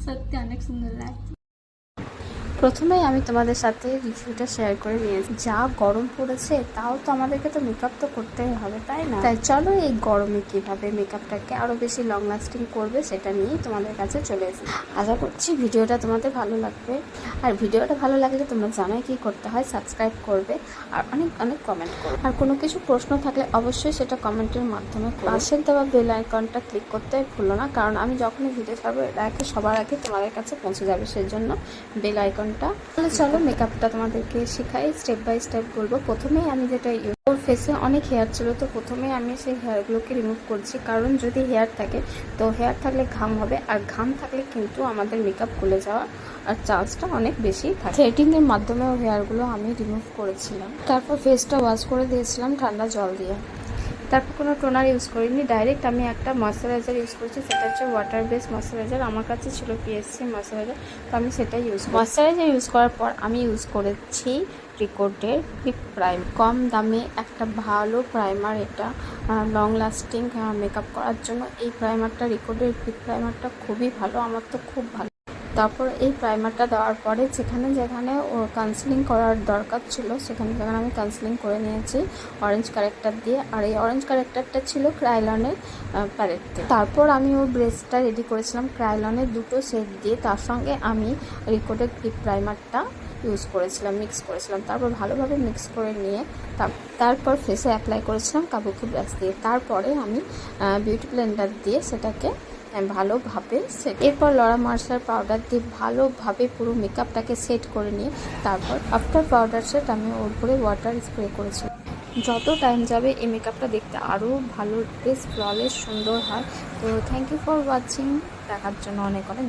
সত্যি অনেক সুন্দর লাগছে। প্রথমেই আমি তোমাদের সাথে রিভিউটা শেয়ার করে নিয়েছি। যা গরম পড়েছে, তাও তো আমাদেরকে তো মেকআপ তো করতেই হবে, তাই না? তাই চলো এই গরমে কিভাবে মেকআপটাকে আরো বেশি লং লাস্টিং করবে সেটা নিয়েই তোমাদের কাছে চলে এসেছি। আশা করছি ভিডিওটা তোমাদের ভালো লাগবে। আর ভিডিওটা ভালো লাগলে তোমরা জানোই কি করতে হয়, সাবস্ক্রাইব করবে আর অনেক অনেক কমেন্ট করবে। আর কোনো কিছু প্রশ্ন থাকলে অবশ্যই সেটা কমেন্টের মাধ্যমে পাশের দেওয়া বেল আইকনটা ক্লিক করতে ভুলো না, কারণ আমি যখনই ভিডিও ছাড়বো এটা সবার আগে তোমাদের কাছে পৌঁছে যাবে, সেই জন্য বেল আইকন। তাহলে চলো মেকআপটা তোমাদেরকে শেখাই, স্টেপ বাই স্টেপ বলবো। প্রথমেই আমি যেটা ওর ফেসে অনেক হেয়ার ছিল, তো প্রথমেই আমি সেই হেয়ারগুলোকে রিমুভ করছি, কারণ যদি হেয়ার থাকে তো হেয়ার থাকলে ঘাম হবে, আর ঘাম থাকলে কিন্তু আমাদের মেকআপ খুলে যাওয়ার আর চান্সটা অনেক বেশি থাকে। থ্রেডিংয়ের মাধ্যমেও হেয়ারগুলো আমি রিমুভ করেছিলাম। তারপর ফেসটা ওয়াশ করে দিয়েছিলাম ঠান্ডা জল দিয়ে। তারপর কোনো টোনার ইউজ করিনি, ডাইরেক্ট আমি একটা ময়শ্চারাইজার ইউজ করেছি, সেটা হচ্ছে ওয়াটার বেস ময়শ্চারাইজার। আমার কাছে ছিল পিএসসি ময়শ্চারাইজার, তো আমি সেটাই ময়শ্চারাইজার ইউজ করার পর আমি ইউজ করেছি রিকোডের লিপ প্রাইম। কম দামে একটা ভালো প্রাইমার এটা, লং লাস্টিং মেকআপ করার জন্য এই প্রাইমারটা, রিকোডের লিপ প্রাইমারটা খুবই ভালো, আমার তো খুব ভালো। তারপর এই প্রাইমারটা দেওয়ার পরে যেখানে যেখানে ও কাউন্সিলিং করার দরকার ছিল সেখানে যেখানে আমি কাউন্সিলিং করে নিয়েছি অরেঞ্জ কারেক্টার দিয়ে। আর এই অরেঞ্জ কারেক্টারটা ছিল ক্রাইলনের প্যালেট দিয়ে। তারপর আমি ওর ব্রেসটা রেডি করেছিলাম ক্রাইলনের দুটো সেট দিয়ে, তার সঙ্গে আমি রিকোডের লিপ প্রাইমারটা ইউজ করেছিলাম, মিক্স করেছিলাম। তারপর ভালোভাবে মিক্স করে নিয়ে তারপর ফেসে অ্যাপ্লাই করেছিলাম কাবুকি ব্রাশ দিয়ে। তারপরে আমি বিউটি ব্লেন্ডার দিয়ে সেটাকে ভালোভাবে এরপর লরা মার্সার পাউডার দিয়ে ভালোভাবে পুরো মেকআপটাকে সেট করে নিয়ে তারপর আফটার পাউডার সেট আমি ওর উপরে ওয়াটার স্প্রে করেছি। যত টাইম যাবে এই মেকআপটা দেখতে আরও ভালো, বেশ ফ্ললেস সুন্দর হয়। তো থ্যাংক ইউ ফর ওয়াচিং, দেখার জন্য অনেক অনেক